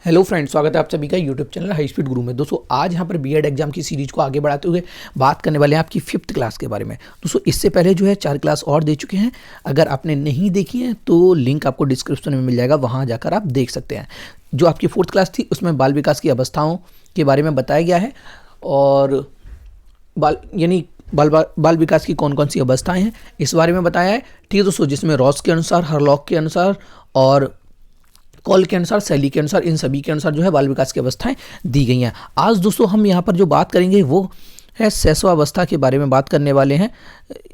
Hello friends, स्वागत है आप सभी का यूट्यूब चैनल हाई स्पीड गुरु में। दोस्तों आज यहाँ पर बीएड एग्जाम की सीरीज को आगे बढ़ाते हुए बात करने वाले हैं आपकी 5th क्लास के बारे में। दोस्तों इससे पहले जो है 4 क्लास और दे चुके हैं, अगर आपने नहीं देखी है तो लिंक आपको डिस्क्रिप्शन में मिल जाएगा, वहाँ जाकर आप देख सकते हैं। जो आपकी 4th क्लास थी उसमें बाल विकास की अवस्थाओं के बारे में बताया गया है और बाल विकास की कौन कौन सी अवस्थाएँ हैं इस बारे में बताया है। ठीक है दोस्तों, जिसमें रॉस के अनुसार, हरलॉक के अनुसार और कॉल के अनुसार, शैली के अनुसार, इन सभी के अनुसार जो है बाल विकास की अवस्थाएं दी गई हैं। आज दोस्तों हम यहाँ पर जो बात करेंगे वो है शैशवावस्था के बारे में बात करने वाले हैं।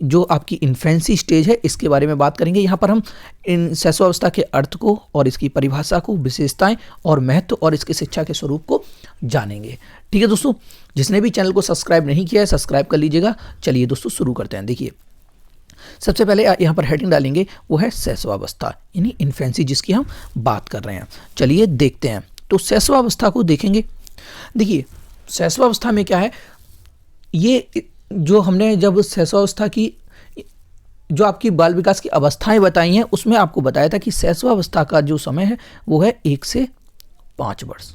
जो आपकी इन्फेंसी स्टेज है इसके बारे में बात करेंगे। यहाँ पर हम इन शैशवावस्था के अर्थ को और इसकी परिभाषा को, विशेषताएं और महत्व और इसके शिक्षा के स्वरूप को जानेंगे। ठीक है दोस्तों, जिसने भी चैनल को सब्सक्राइब नहीं किया है सब्सक्राइब कर लीजिएगा। चलिए दोस्तों शुरू करते हैं। देखिए सबसे पहले यहाँ पर हेडिंग डालेंगे वो है शैशवावस्था, यानी इन्फेंसी जिसकी हम बात कर रहे हैं। चलिए देखते हैं। तो शैशवावस्था को देखेंगे। देखिए शैशवावस्था में क्या है, ये जो हमने जब शैशवावस्था की जो आपकी बाल विकास की अवस्थाएं बताई हैं उसमें आपको बताया था कि शैशवावस्था का जो समय है वो है 1 से 5 वर्ष।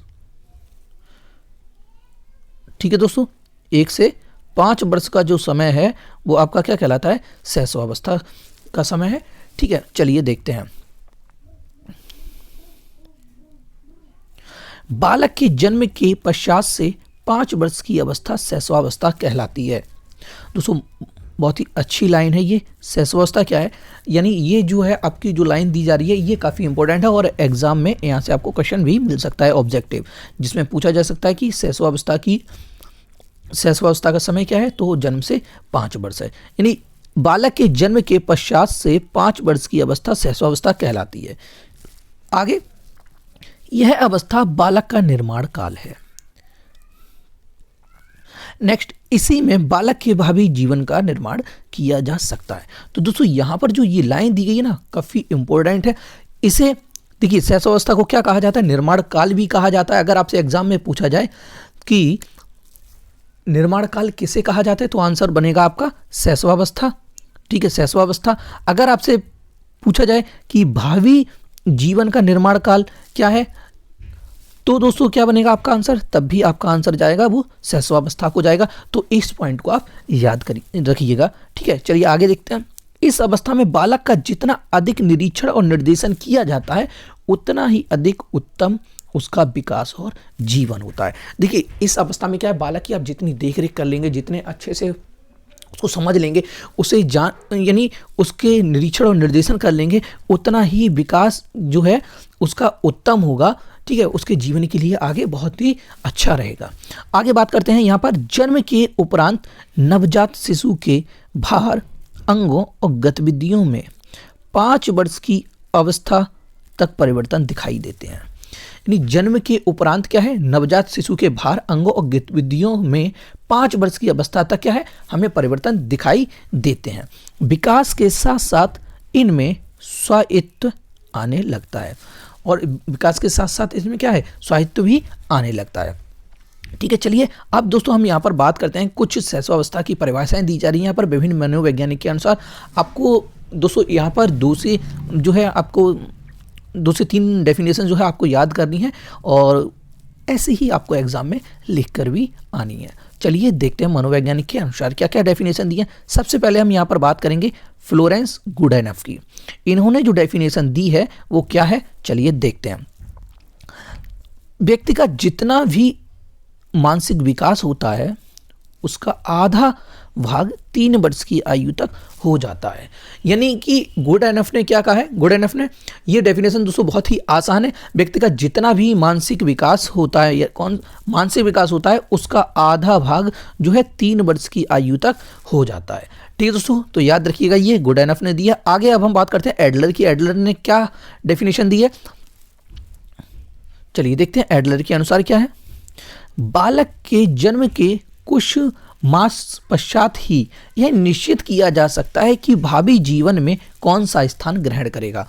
ठीक है दोस्तों, 1 से 5 वर्ष का जो समय है वो आपका क्या कहलाता है, शैशवावस्था का समय है। ठीक है, चलिए देखते हैं। बालक के जन्म के पश्चात से 5 वर्ष की अवस्था शैशवावस्था कहलाती है। दोस्तों बहुत ही अच्छी लाइन है ये। शैशवावस्था क्या है, यानी ये जो है आपकी जो लाइन दी जा रही है ये काफ़ी इंपॉर्टेंट है और एग्जाम में यहाँ से आपको क्वेश्चन भी मिल सकता है ऑब्जेक्टिव, जिसमें पूछा जा सकता है कि शैशवावस्था का समय क्या है, तो जन्म से 5 वर्ष है। यानी बालक के जन्म के पश्चात से 5 वर्ष की अवस्था शैशवावस्था कहलाती है। आगे, यह अवस्था बालक का निर्माण काल है। नेक्स्ट, इसी में बालक के भावी जीवन का निर्माण किया जा सकता है। तो दोस्तों यहां पर जो ये लाइन दी गई है ना काफी इंपॉर्टेंट है। इसे देखिए, शैशवावस्था को क्या कहा जाता है, निर्माण काल भी कहा जाता है। अगर आपसे एग्जाम में पूछा जाए कि निर्माण काल किसे कहा जाता है तो आंसर बनेगा आपका शैशवावस्था। ठीक है, शैशवावस्था। अगर आपसे पूछा जाए कि भावी जीवन का निर्माण काल क्या है तो दोस्तों क्या बनेगा आपका आंसर, तब भी आपका आंसर जाएगा वो शैशवावस्था को जाएगा। तो इस पॉइंट को आप याद रखिएगा। ठीक है, चलिए आगे देखते हैं। इस अवस्था में बालक का जितना अधिक निरीक्षण और निर्देशन किया जाता है उतना ही अधिक उत्तम उसका विकास और जीवन होता है। देखिए इस अवस्था में क्या है, बालक की आप जितनी देख रेख कर लेंगे, जितने अच्छे से उसको समझ लेंगे, उसे यानी उसके निरीक्षण और निर्देशन कर लेंगे, उतना ही विकास जो है उसका उत्तम होगा। ठीक है, उसके जीवन के लिए आगे बहुत ही अच्छा रहेगा। आगे बात करते हैं। यहाँ पर जन्म के उपरांत नवजात शिशु के भार, अंगों और गतिविधियों में 5 वर्ष की अवस्था तक परिवर्तन दिखाई देते हैं। यानी जन्म के उपरांत क्या है, नवजात शिशु के भार, अंगों और गतिविधियों में 5 वर्ष की अवस्था तक क्या है, हमें परिवर्तन दिखाई देते हैं। विकास के साथ साथ इनमें स्वायत्त आने लगता है और विकास के साथ साथ इसमें क्या है, स्वायत्त भी आने लगता है। ठीक है, चलिए अब दोस्तों हम यहाँ पर बात करते हैं। कुछ शैशवावस्था की परिभाषाएं दी जा रही हैं यहाँ पर विभिन्न मनोवैज्ञानिक के अनुसार। आपको दोस्तों यहाँ पर 2 से 3 डेफिनेशन जो है आपको याद करनी है और ऐसे ही आपको एग्जाम में लिख कर भी आनी है। चलिए देखते हैं मनोवैज्ञानिक के अनुसार क्या क्या डेफिनेशन दी है। सबसे पहले हम यहाँ पर बात करेंगे फ्लोरेंस गुडेनफ की। इन्होंने जो डेफिनेशन दी है वो क्या है, चलिए देखते हैं। व्यक्ति का जितना भी मानसिक विकास होता है उसका आधा भाग 3 वर्ष की आयु तक हो जाता है। यानी कि गुडेनफ ने क्या कहा है, गुडेनफ ने ये डेफिनेशन दोस्तों बहुत ही आसान है। व्यक्ति का जितना भी मानसिक विकास होता है या मानसिक विकास होता है उसका आधा भाग जो है 3 वर्ष की आयु तक हो जाता है। ठीक है दोस्तों, तो याद रखिएगा ये गुडेनफ ने दिया। आगे अब हम बात करते हैं एडलर की। एडलर ने क्या डेफिनेशन दी है, चलिए देखते हैं एडलर के अनुसार क्या है। बालक के जन्म के कुछ मास पश्चात ही यह निश्चित किया जा सकता है कि भावी जीवन में कौन सा स्थान ग्रहण करेगा।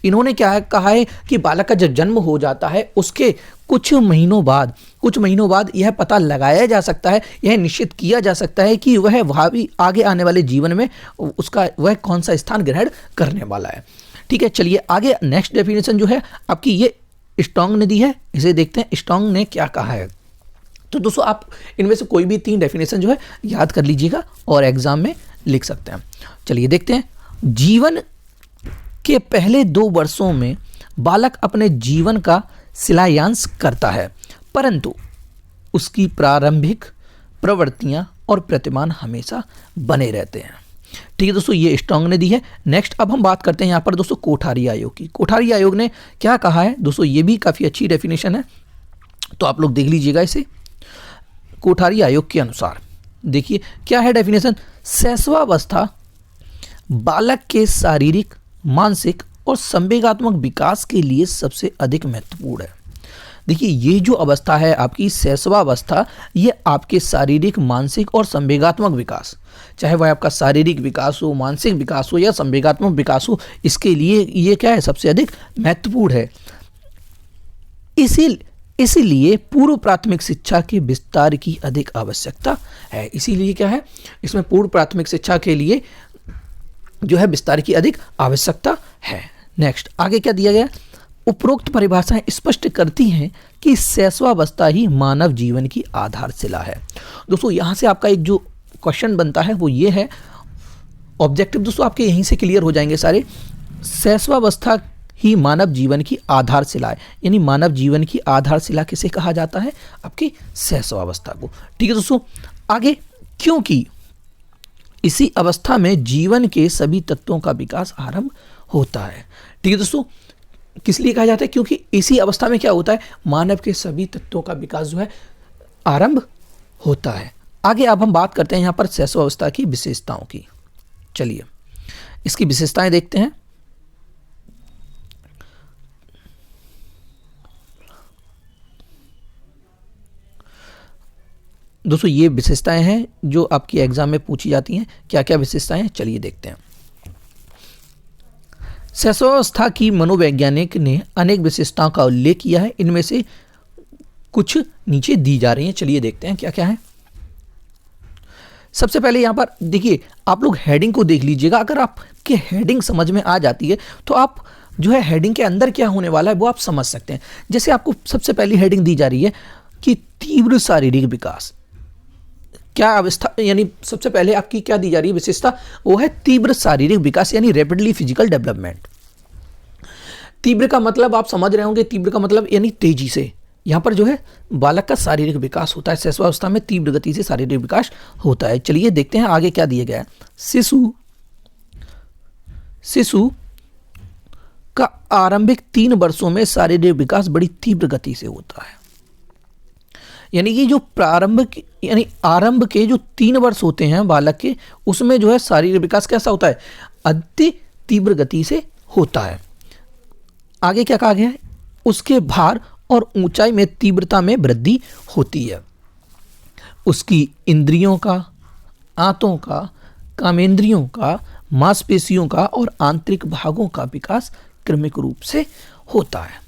इन्होंने क्या कहा है कि बालक का जब जन्म हो जाता है उसके कुछ महीनों बाद यह पता लगाया जा सकता है, यह निश्चित किया जा सकता है कि वह भावी आगे आने वाले जीवन में वह कौन सा स्थान ग्रहण करने वाला है। ठीक है, चलिए आगे नेक्स्ट डेफिनेशन जो है आपकी ये स्टोंग ने दी है, इसे देखते हैं स्टोंग ने क्या कहा है। तो दोस्तों आप इनमें से कोई भी 3 डेफिनेशन जो है याद कर लीजिएगा और एग्जाम में लिख सकते हैं। चलिए देखते हैं, जीवन के पहले 2 वर्षों में बालक अपने जीवन का शिलान्यास करता है, परंतु उसकी प्रारंभिक प्रवृत्तियां और प्रतिमान हमेशा बने रहते हैं। ठीक है दोस्तों, ये स्ट्रॉन्ग ने दी है। नेक्स्ट अब हम बात करते हैं यहाँ पर दोस्तों कोठारी आयोग की। कोठारी आयोग ने क्या कहा है दोस्तों, ये भी काफ़ी अच्छी डेफिनेशन है, तो आप लोग देख लीजिएगा इसे। कोठारी आयोग के अनुसार देखिए क्या है डेफिनेशन, शैशवावस्था बालक के शारीरिक, मानसिक और संवेगात्मक विकास के लिए सबसे अधिक महत्वपूर्ण है। देखिए ये जो अवस्था है आपकी शैशवावस्था, ये आपके शारीरिक, मानसिक और संवेगात्मक विकास, चाहे वह आपका शारीरिक विकास हो, मानसिक विकास हो या संवेगात्मक विकास हो, इसके लिए ये क्या है, सबसे अधिक महत्वपूर्ण है। इसीलिए पूर्व प्राथमिक शिक्षा के विस्तार की अधिक आवश्यकता है। इसीलिए क्या है, इसमें पूर्व प्राथमिक शिक्षा के लिए जो है विस्तार की अधिक आवश्यकता है। नेक्स्ट आगे क्या दिया गया, उपरोक्त परिभाषाएं स्पष्ट करती हैं कि शैशवावस्था ही मानव जीवन की आधारशिला है। दोस्तों यहाँ से आपका एक जो क्वेश्चन बनता है वो ये है, ऑब्जेक्टिव दोस्तों आपके यहीं से क्लियर हो जाएंगे सारे। शैशवावस्था ही मानव जीवन की आधारशिला है, यानी मानव जीवन की आधारशिला किसे कहा जाता है, आपकी शैशवावस्था को। ठीक है दोस्तों, आगे क्योंकि इसी अवस्था में जीवन के सभी तत्वों का विकास आरंभ होता है। ठीक है दोस्तों, किस लिए कहा जाता है, क्योंकि इसी अवस्था में क्या होता है, मानव के सभी तत्वों का विकास जो है आरंभ होता है। आगे अब हम बात करते हैं यहाँ पर शैशवावस्था की विशेषताओं की। चलिए इसकी विशेषताएं देखते हैं। दोस्तों ये विशेषताएं हैं जो आपकी एग्जाम में पूछी जाती हैं, क्या क्या विशेषताएं हैं चलिए देखते हैं। शैशवावस्था की मनोवैज्ञानिक ने अनेक विशेषताओं का उल्लेख किया है, इनमें से कुछ नीचे दी जा रही हैं, चलिए देखते हैं क्या क्या है। सबसे पहले यहां पर देखिए, आप लोग हेडिंग को देख लीजिएगा। अगर आपके हेडिंग समझ में आ जाती है तो आप जो है हेडिंग के अंदर क्या होने वाला है वो आप समझ सकते हैं। जैसे आपको सबसे पहली हेडिंग दी जा रही है कि तीव्र शारीरिक विकास, क्या अवस्था, यानी सबसे पहले आपकी क्या दी जा रही है विशेषता, वो है तीव्र शारीरिक विकास, यानी रैपिडली फिजिकल डेवलपमेंट। तीव्र का मतलब आप समझ रहे होंगे, तीव्र का मतलब यानी तेजी से, यहाँ पर जो है बालक का शारीरिक विकास होता है। शैशवावस्था में तीव्र गति से शारीरिक विकास होता है। चलिए देखते हैं आगे क्या दिया गया है। शिशु का आरंभिक 3 वर्षों में शारीरिक विकास बड़ी तीव्र गति से होता है। यानी कि जो आरंभ के जो 3 वर्ष होते हैं बालक के, उसमें जो है शारीरिक विकास कैसा होता है, अति तीव्र गति से होता है। आगे क्या कहा गया है, उसके भार और ऊंचाई में तीव्रता में वृद्धि होती है। उसकी इंद्रियों का, आंतों का, कामेंद्रियों का, मांसपेशियों का और आंतरिक भागों का विकास क्रमिक रूप से होता है।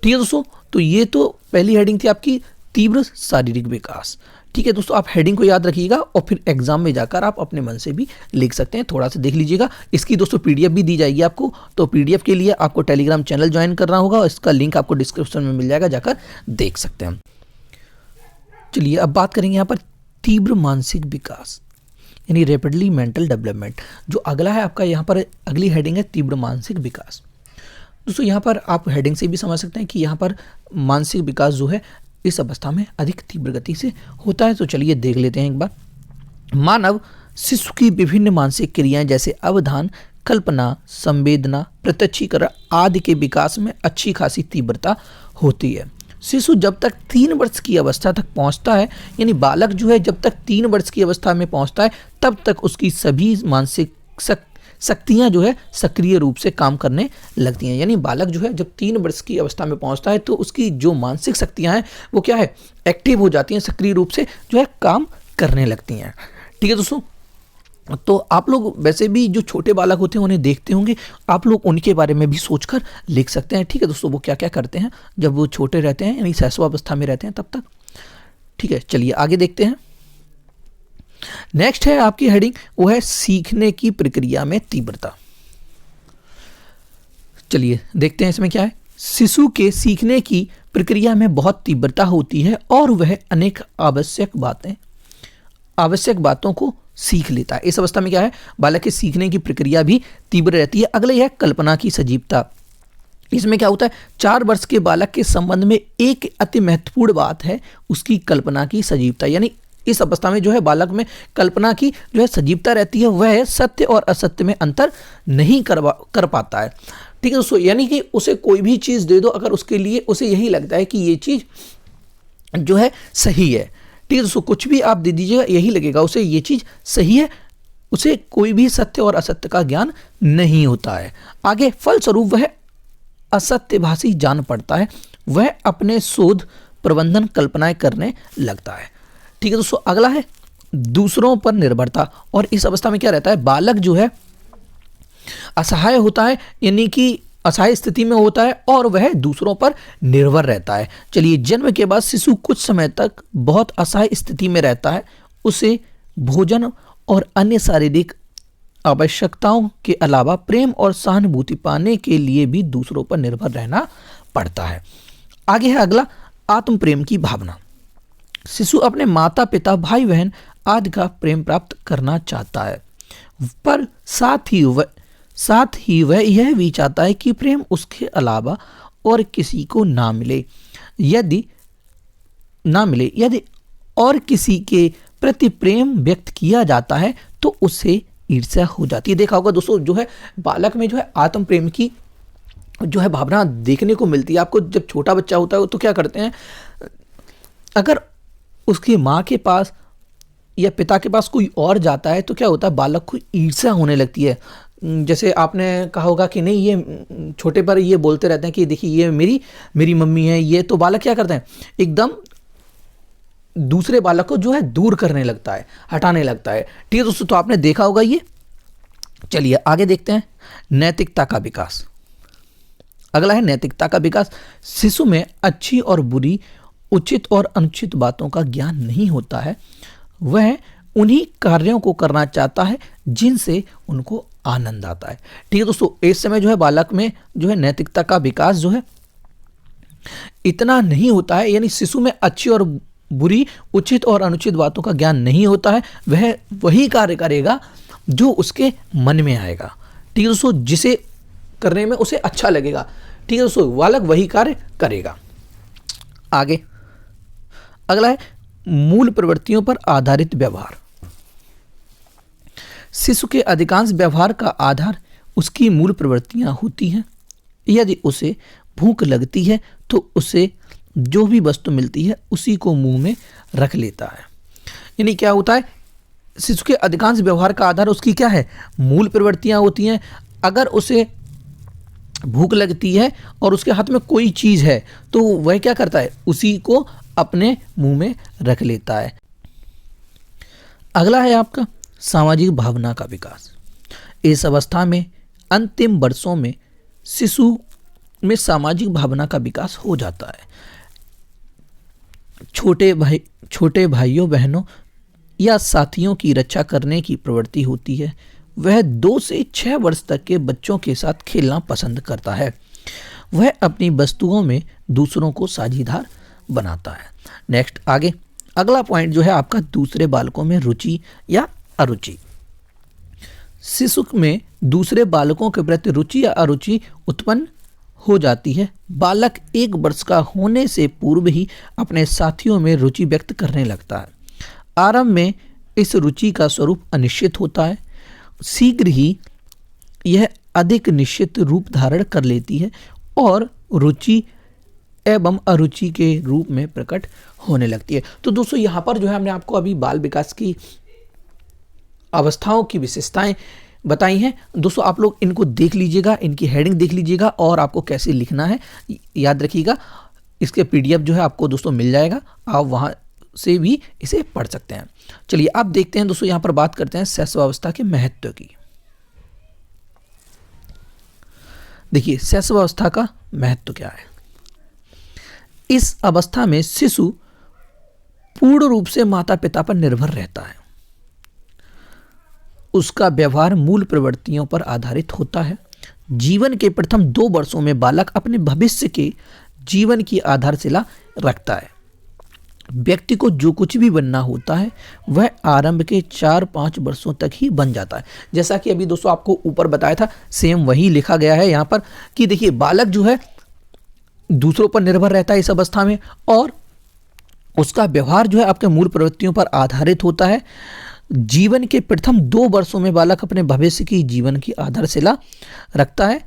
ठीक है दोस्तों, तो ये तो पहली हेडिंग थी आपकी तीव्र शारीरिक विकास। ठीक है दोस्तों, आप हेडिंग को याद रखिएगा और फिर एग्जाम में जाकर आप अपने मन से भी लिख सकते हैं, थोड़ा सा देख लीजिएगा। इसकी दोस्तों पीडीएफ भी दी जाएगी आपको, तो पीडीएफ के लिए आपको टेलीग्राम चैनल ज्वाइन करना होगा, इसका लिंक आपको डिस्क्रिप्शन में मिल जाएगा, जाकर देख सकते हैं। चलिए अब बात करेंगे यहाँ पर तीव्र मानसिक विकास, यानी रैपिडली मेंटल डेवलपमेंट। जो अगला है आपका, यहाँ पर अगली हेडिंग है तीव्र मानसिक विकास। दोस्तों यहाँ पर आप हेडिंग से भी समझ सकते हैं कि यहाँ पर मानसिक विकास जो है इस अवस्था में अधिक तीव्र गति से होता है। तो चलिए देख लेते हैं एक बार। मानव शिशु की विभिन्न मानसिक क्रियाएं जैसे अवधान, कल्पना, संवेदना, प्रत्यक्षीकरण आदि के विकास में अच्छी खासी तीव्रता होती है। शिशु जब तक 3 वर्ष की अवस्था तक पहुंचता है, यानी बालक जो है जब तक 3 वर्ष की अवस्था में पहुंचता है, तब तक उसकी सभी मानसिक शक्तियां जो है सक्रिय रूप से काम करने लगती हैं। यानी बालक जो है जब 3 वर्ष की अवस्था में पहुंचता है तो उसकी जो मानसिक शक्तियां हैं वो क्या है, एक्टिव हो जाती हैं, सक्रिय रूप से जो है काम करने लगती हैं। ठीक है दोस्तों, तो आप लोग वैसे भी जो छोटे बालक होते हैं उन्हें देखते होंगे, आप लोग उनके बारे में भी सोचकर लिख सकते हैं। ठीक है दोस्तों, वो क्या क्या करते हैं जब वो छोटे रहते हैं, यानी शैशवावस्था में रहते हैं तब तक। ठीक है, चलिए आगे देखते हैं। नेक्स्ट है आपकी हेडिंग, वो है सीखने की प्रक्रिया में तीव्रता। चलिए देखते हैं इसमें क्या है। शिशु के सीखने की प्रक्रिया में बहुत तीव्रता होती है और वह अनेक आवश्यक बातों को सीख लेता है। इस अवस्था में क्या है, बालक के सीखने की प्रक्रिया भी तीव्र रहती है। अगले है कल्पना की सजीवता। इसमें क्या होता है, 4 वर्ष के बालक के संबंध में एक अति महत्वपूर्ण बात है उसकी कल्पना की सजीवता। यानी इस अवस्था में जो है बालक में कल्पना की जो है सजीवता रहती है, वह सत्य और असत्य में अंतर नहीं कर पाता है। ठीक है दोस्तों, यानी कि उसे कोई भी चीज़ दे दो, अगर उसके लिए उसे यही लगता है कि ये चीज़ जो है सही है, ठीक है दोस्तों, कुछ भी आप दे दीजिएगा यही लगेगा उसे ये चीज़ सही है, उसे कोई भी सत्य और असत्य का ज्ञान नहीं होता है। आगे फलस्वरूप वह असत्यभाषी जान पड़ता है, वह अपने शोध प्रबंधन कल्पनाएं करने लगता है। ठीक है दोस्तों, अगला है दूसरों पर निर्भरता। और इस अवस्था में क्या रहता है, बालक जो है असहाय होता है, यानी कि असहाय स्थिति में होता है और वह दूसरों पर निर्भर रहता है। चलिए, जन्म के बाद शिशु कुछ समय तक बहुत असहाय स्थिति में रहता है, उसे भोजन और अन्य शारीरिक आवश्यकताओं के अलावा प्रेम और सहानुभूति पाने के लिए भी दूसरों पर निर्भर रहना पड़ता है। आगे है अगला, आत्म प्रेम की भावना। शिशु अपने माता पिता भाई बहन आदि का प्रेम प्राप्त करना चाहता है, पर साथ ही वह यह भी चाहता है कि प्रेम उसके अलावा और किसी को ना मिले। यदि और किसी के प्रति प्रेम व्यक्त किया जाता है तो उसे ईर्ष्या हो जाती है। देखा होगा दोस्तों, जो है बालक में जो है आत्म प्रेम की जो है भावना देखने को मिलती है आपको। जब छोटा बच्चा होता है तो क्या करते हैं, अगर उसकी माँ के पास या पिता के पास कोई और जाता है तो क्या होता है, बालक को ईर्ष्या होने लगती है। जैसे आपने कहा होगा कि नहीं, ये छोटे पर ये बोलते रहते हैं कि देखिए ये मेरी मम्मी है, ये तो बालक क्या करते हैं, एकदम दूसरे बालक को जो है दूर करने लगता है, हटाने लगता है। ठीक है दोस्तों, तो आपने देखा होगा ये। चलिए आगे देखते हैं, नैतिकता का विकास। अगला है नैतिकता का विकास। शिशु में अच्छी और बुरी, उचित और अनुचित बातों का ज्ञान नहीं होता है, वह उन्हीं कार्यों को करना चाहता है जिनसे उनको आनंद आता है। ठीक है दोस्तों, इस समय जो है बालक में जो है नैतिकता का विकास जो है इतना नहीं होता है, यानी शिशु में अच्छी और बुरी, उचित और अनुचित बातों का ज्ञान नहीं होता है, वह वही कार्य करेगा जो उसके मन में आएगा। ठीक है दोस्तों, जिसे करने में उसे अच्छा लगेगा, ठीक है दोस्तों, बालक वही कार्य करेगा। आगे अगला है मूल प्रवृत्तियों पर आधारित व्यवहार। शिशु के अधिकांश व्यवहार का आधार उसकी मूल प्रवृत्तियां होती हैं। यदि उसे भूख लगती है तो उसे जो भी वस्तु मिलती है उसी को मुंह में रख लेता है। यानी क्या होता है, शिशु के अधिकांश व्यवहार का आधार उसकी क्या है, मूल प्रवृत्तियां होती हैं। अगर उसे भूख लगती है और उसके हाथ में कोई चीज़ है तो वह क्या करता है, उसी को अपने मुंह में रख लेता है। अगला है आपका सामाजिक भावना का विकास। इस अवस्था में अंतिम वर्षों में शिशु में सामाजिक भावना का विकास हो जाता है। छोटे भाइयों बहनों या साथियों की रक्षा करने की प्रवृत्ति होती है। वह 2 से 6 वर्ष तक के बच्चों के साथ खेलना पसंद करता है। वह अपनी वस्तुओं में दूसरों को साझीदार बनाता है। नेक्स्ट आगे अगला पॉइंट जो है आपका, दूसरे बालकों में रुचि या अरुचि। शिशु में दूसरे बालकों के प्रति रुचि या अरुचि उत्पन्न हो जाती है। बालक 1 वर्ष का होने से पूर्व ही अपने साथियों में रुचि व्यक्त करने लगता है। आरंभ में इस रुचि का स्वरूप अनिश्चित होता है, शीघ्र ही यह अधिक निश्चित रूप धारण कर लेती है और रुचि एवं अरुचि के रूप में प्रकट होने लगती है। तो दोस्तों यहाँ पर जो है हमने आपको अभी बाल विकास की अवस्थाओं की विशेषताएं बताई हैं। दोस्तों आप लोग इनको देख लीजिएगा, इनकी हेडिंग देख लीजिएगा और आपको कैसे लिखना है याद रखिएगा। इसके पीडीएफ जो है आपको दोस्तों मिल जाएगा, आप वहाँ से भी इसे पढ़ सकते हैं। चलिए आप देखते हैं दोस्तों, यहाँ पर बात करते हैं शैशवावस्था के महत्व की। देखिए शैशवावस्था का महत्व क्या है। इस अवस्था में शिशु पूर्ण रूप से माता पिता पर निर्भर रहता है। उसका व्यवहार मूल प्रवृत्तियों पर आधारित होता है जीवन के प्रथम 2 वर्षों में बालक अपने भविष्य के जीवन की आधारशिला रखता है। व्यक्ति को जो कुछ भी बनना होता है वह आरंभ के 4-5 वर्षों तक ही बन जाता है। जैसा कि अभी दोस्तों आपको ऊपर बताया था, सेम वही लिखा गया है यहाँ पर कि देखिए बालक जो है दूसरों पर निर्भर रहता है इस अवस्था में, और उसका व्यवहार जो है आपके मूल प्रवृत्तियों पर आधारित होता है। जीवन के प्रथम 2 वर्षों में बालक अपने भविष्य की जीवन की आधारशिला रखता है।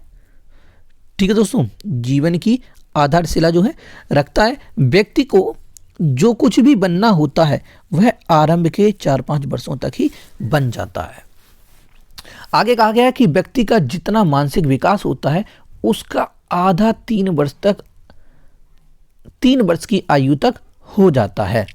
ठीक है दोस्तों, जीवन की आधारशिला जो है रखता है। व्यक्ति को जो कुछ भी बनना होता है वह आरंभ के 4-5 वर्षों तक ही बन जाता है। आगे कहा गया है कि व्यक्ति का जितना मानसिक विकास होता है उसका आधा 3 वर्ष की आयु तक हो जाता है।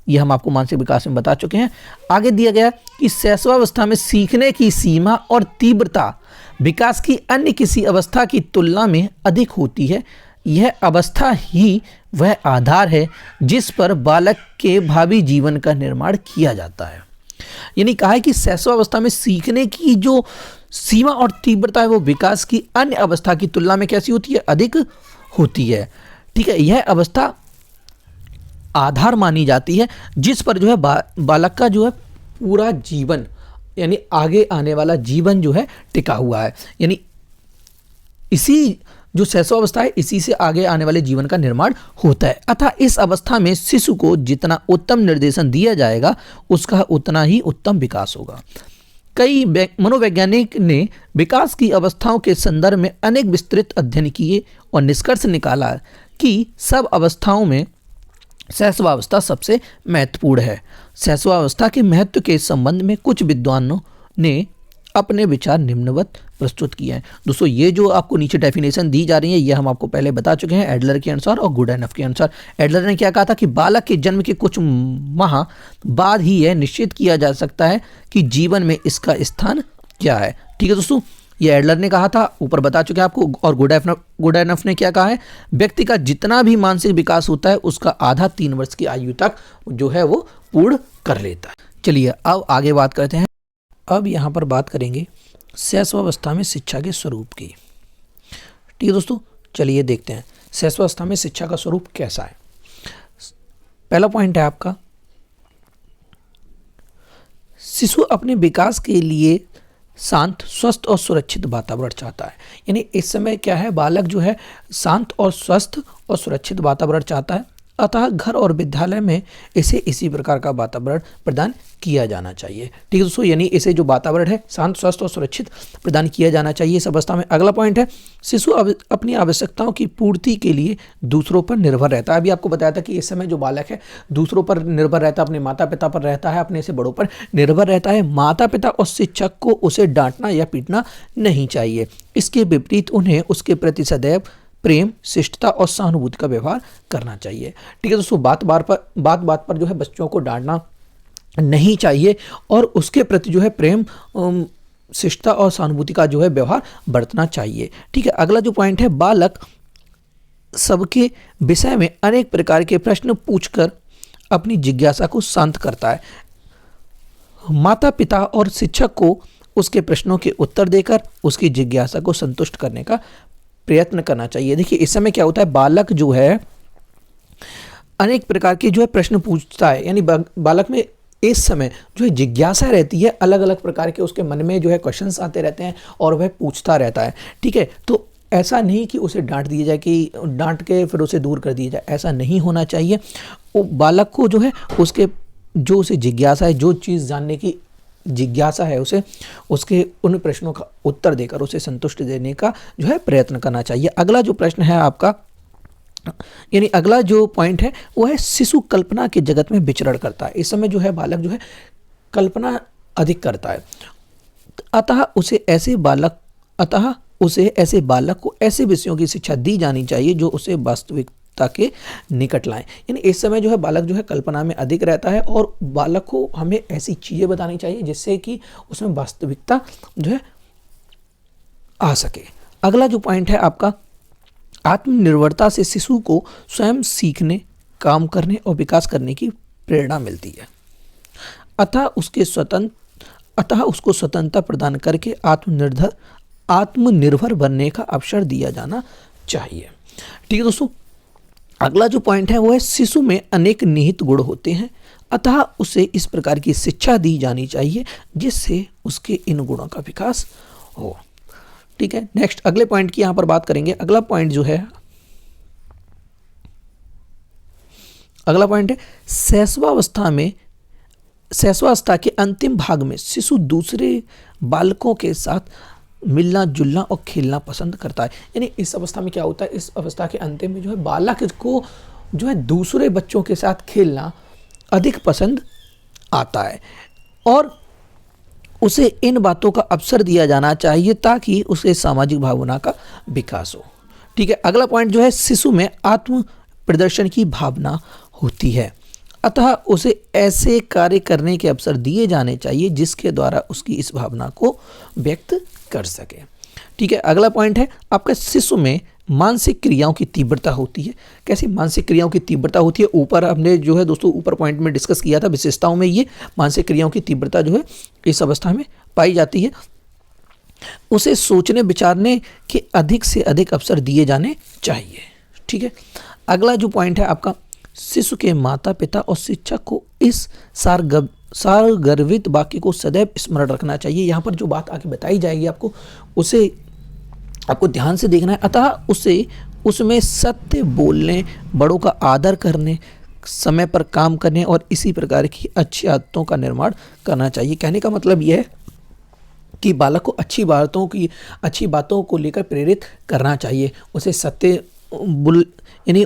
यह हम आपको मानसिक विकास में बता चुके हैं। आगे दिया गया कि शैशवावस्था में सीखने की सीमा और तीव्रता विकास की अन्य किसी अवस्था की तुलना में अधिक होती है। यह अवस्था ही वह आधार है जिस पर बालक के भावी जीवन का निर्माण किया जाता है। यानी कहा है कि शैशवावस्था में सीखने की जो सीमा और तीव्रता है वो विकास की अन्य अवस्था की तुलना में कैसी होती है? अधिक होती है। ठीक है, यह अवस्था आधार मानी जाती है जिस पर जो है बालक का जो है पूरा जीवन यानी आगे आने वाला जीवन जो है टिका हुआ है। यानी इसी जो शैशवावस्था है इसी से आगे आने वाले जीवन का निर्माण होता है। अतः इस अवस्था में शिशु को जितना उत्तम निर्देशन दिया जाएगा उसका उतना ही उत्तम विकास होगा। कई मनोवैज्ञानिक ने विकास की अवस्थाओं के संदर्भ में अनेक विस्तृत अध्ययन किए और निष्कर्ष निकाला कि सब अवस्थाओं में शैशवावस्था सबसे महत्वपूर्ण है। शैशवावस्था के महत्व के संबंध में कुछ विद्वानों ने अपने विचार निम्नवत प्रस्तुत किए हैं। दोस्तों ये जो आपको नीचे डेफिनेशन दी जा रही है ये हम आपको पहले बता चुके हैं एडलर के अनुसार और गुडएनफ के अनुसार। एडलर ने क्या कहा था कि बालक के जन्म के कुछ माह बाद ही यह निश्चित किया जा सकता है कि जीवन में इसका स्थान क्या है। ठीक है दोस्तों, ये एडलर ने कहा था, ऊपर बता चुके हैं आपको। और गुडएनफ ने क्या कहा है? व्यक्ति का जितना भी मानसिक विकास होता है उसका आधा 3 वर्ष की आयु तक जो है वो पूर्ण कर लेता है। चलिए अब आगे बात करते हैं। अब यहाँ पर बात करेंगे शैशवावस्था में शिक्षा के स्वरूप की। ठीक है दोस्तों, चलिए देखते हैं शैशवावस्था में शिक्षा का स्वरूप कैसा है। पहला पॉइंट है आपका, शिशु अपने विकास के लिए शांत, स्वस्थ और सुरक्षित वातावरण चाहता है। यानी इस समय क्या है, बालक जो है शांत और स्वस्थ और सुरक्षित वातावरण चाहता है। अतः घर और विद्यालय में इसे इसी प्रकार का वातावरण प्रदान किया जाना चाहिए। ठीक है दोस्तों, यानी इसे जो वातावरण है शांत, स्वस्थ और सुरक्षित प्रदान किया जाना चाहिए इस अवस्था में। अगला पॉइंट है, शिशु अपनी आवश्यकताओं की पूर्ति के लिए दूसरों पर निर्भर रहता है। अभी आपको बताया था कि इस समय जो बालक है दूसरों पर निर्भर रहता है, अपने माता पिता पर रहता है, अपने से बड़ों पर निर्भर रहता है। माता पिता और शिक्षक को उसे डांटना या पीटना नहीं चाहिए। इसके विपरीत उन्हें उसके प्रति सदैव प्रेम, शिष्टता और सहानुभूति का व्यवहार करना चाहिए। ठीक है दोस्तों, बात बात पर जो है बच्चों को डांटना नहीं चाहिए और उसके प्रति जो है प्रेम, शिष्टता और सहानुभूति का जो है व्यवहार बरतना चाहिए। ठीक है, अगला जो पॉइंट है, बालक सबके विषय में अनेक प्रकार के प्रश्न पूछकर अपनी जिज्ञासा को शांत करता है। माता पिता और शिक्षक को उसके प्रश्नों के उत्तर देकर उसकी जिज्ञासा को संतुष्ट करने का प्रयत्न करना चाहिए। देखिए इस समय क्या होता है, बालक जो है अनेक प्रकार के जो है प्रश्न पूछता है। यानी बालक में इस समय जो है जिज्ञासा रहती है, अलग अलग प्रकार के उसके मन में जो है क्वेश्चंस आते रहते हैं और वह पूछता रहता है। ठीक है, तो ऐसा नहीं कि उसे डांट दिया जाए, कि डांट के फिर उसे दूर कर दिया जाए, ऐसा नहीं होना चाहिए। वो बालक को जो है उसे जिज्ञासा है, जो चीज़ जानने की जिज्ञासा है उसे उसके उन प्रश्नों का उत्तर देकर उसे संतुष्ट देने का जो है प्रयत्न करना चाहिए। अगला जो प्रश्न है आपका, यानी अगला जो पॉइंट है वो है, शिशु कल्पना के जगत में विचरण करता है। इस समय जो है बालक जो है कल्पना अधिक करता है। अतः उसे ऐसे बालक को ऐसे विषयों की शिक्षा दी जानी चाहिए जो उसे वास्तविकता के निकट लाएं। यानी इस समय जो है बालक जो है कल्पना में अधिक रहता है और बालक को हमें ऐसी चीज़ें बतानी चाहिए जिससे कि उसमें वास्तविकता जो है आ सके। अगला जो पॉइंट है आपका, आत्मनिर्भरता से शिशु को स्वयं सीखने, काम करने और विकास करने की प्रेरणा मिलती है। अतः उसको स्वतंत्रता प्रदान करके आत्मनिर्भर बनने का अवसर दिया जाना चाहिए। ठीक है दोस्तों, अगला जो पॉइंट है वो है शिशु में अनेक निहित गुण होते हैं, अतः उसे इस प्रकार की शिक्षा दी जानी चाहिए जिससे उसके इन गुणों का विकास हो। ठीक है, नेक्स्ट अगले पॉइंट की यहां पर बात करेंगे। अगला पॉइंट जो है, अगला पॉइंट है शैशवावस्था के अंतिम भाग में शिशु दूसरे बालकों के साथ मिलना जुलना और खेलना पसंद करता है। यानी इस अवस्था में क्या होता है, इस अवस्था के अंतिम में जो है बालक को जो है दूसरे बच्चों के साथ खेलना अधिक पसंद आता है और उसे इन बातों का अवसर दिया जाना चाहिए ताकि उसे सामाजिक भावना का विकास हो। ठीक है, अगला पॉइंट जो है शिशु में आत्म प्रदर्शन की भावना होती है, अतः उसे ऐसे कार्य करने के अवसर दिए जाने चाहिए जिसके द्वारा उसकी इस भावना को व्यक्त कर सके। ठीक है, अगला पॉइंट है आपका शिशु में मानसिक क्रियाओं की तीव्रता होती है। कैसी मानसिक क्रियाओं की तीव्रता होती है, ऊपर हमने जो है दोस्तों ऊपर पॉइंट में डिस्कस किया था, विशेषताओं में ये मानसिक क्रियाओं की तीव्रता जो है इस अवस्था में पाई जाती है। उसे सोचने विचारने के अधिक से अधिक अवसर दिए जाने चाहिए। ठीक है, अगला जो पॉइंट है आपका शिशु के माता पिता और शिक्षक को इस सारगर्भित वाक्य को सदैव स्मरण रखना चाहिए। यहाँ पर जो बात आगे बताई जाएगी आपको उसे आपको ध्यान से देखना है, अतः उसे उसमें सत्य बोलने, बड़ों का आदर करने, समय पर काम करने और इसी प्रकार की अच्छी आदतों का निर्माण करना चाहिए। कहने का मतलब यह है कि बालक को अच्छी बातों को लेकर प्रेरित करना चाहिए। उसे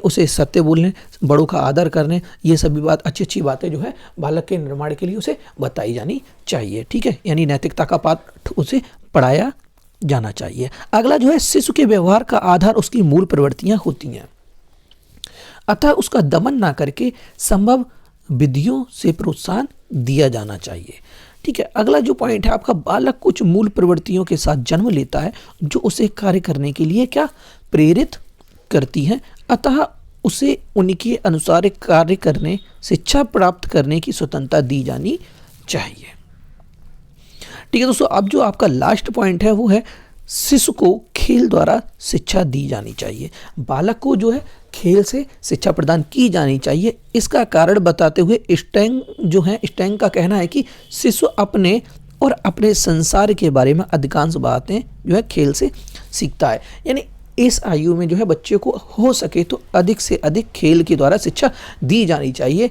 उसे सत्य बोलने, बड़ों का आदर करने, ये सभी बात अच्छी बातें जो है बालक के निर्माण के लिए उसे बताई जानी चाहिए। ठीक है, यानी नैतिकता का पाठ उसे पढ़ाया जाना चाहिए। अगला जो है शिशु के व्यवहार का आधार उसकी मूल प्रवृत्तियां होती हैं, अतः उसका दमन ना करके संभव विधियों से प्रोत्साहन दिया जाना चाहिए। ठीक है, अगला जो पॉइंट है आपका बालक कुछ मूल प्रवृत्तियों के साथ जन्म लेता है जो उसे कार्य करने के लिए क्या प्रेरित करती हैं, अतः उसे उनके अनुसार कार्य करने, शिक्षा प्राप्त करने की स्वतंत्रता दी जानी चाहिए। ठीक है दोस्तों, अब जो आपका लास्ट पॉइंट है वो है शिशु को खेल द्वारा शिक्षा दी जानी चाहिए। बालक को जो है खेल से शिक्षा प्रदान की जानी चाहिए। इसका कारण बताते हुए स्टैंग का कहना है कि शिशु अपने और अपने संसार के बारे में अधिकांश बातें जो है खेल से सीखता है। यानी इस आयु में जो है बच्चे को हो सके तो अधिक से अधिक खेल के द्वारा शिक्षा दी जानी चाहिए।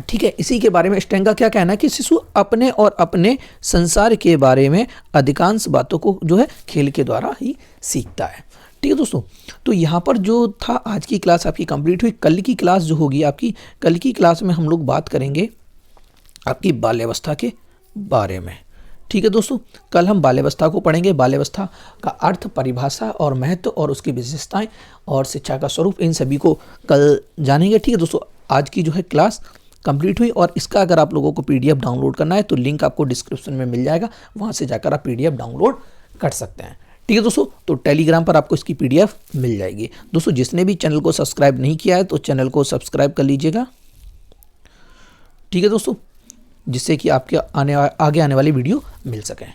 ठीक है, इसी के बारे में स्टैंग का क्या कहना है कि शिशु अपने और अपने संसार के बारे में अधिकांश बातों को जो है खेल के द्वारा ही सीखता है। ठीक है दोस्तों, तो यहाँ पर जो था आज की क्लास आपकी कंप्लीट हुई। कल की क्लास जो होगी आपकी, कल की क्लास में हम लोग बात करेंगे आपकी बाल्यावस्था के बारे में। ठीक है दोस्तों, कल हम बाल्यावस्था को पढ़ेंगे। बाल्यावस्था का अर्थ, परिभाषा और महत्व और उसकी विशेषताएं और शिक्षा का स्वरूप, इन सभी को कल जानेंगे। ठीक है दोस्तों, आज की जो है क्लास कंप्लीट हुई और इसका अगर आप लोगों को पीडीएफ डाउनलोड करना है तो लिंक आपको डिस्क्रिप्शन में मिल जाएगा, वहाँ से जाकर आप पीडीएफ डाउनलोड कर सकते हैं। ठीक है दोस्तों, तो टेलीग्राम पर आपको इसकी पीडीएफ मिल जाएगी। दोस्तों जिसने भी चैनल को सब्सक्राइब नहीं किया है तो चैनल को सब्सक्राइब कर लीजिएगा। ठीक है दोस्तों, जिससे कि आपके आगे आने वाली वीडियो मिल सकें।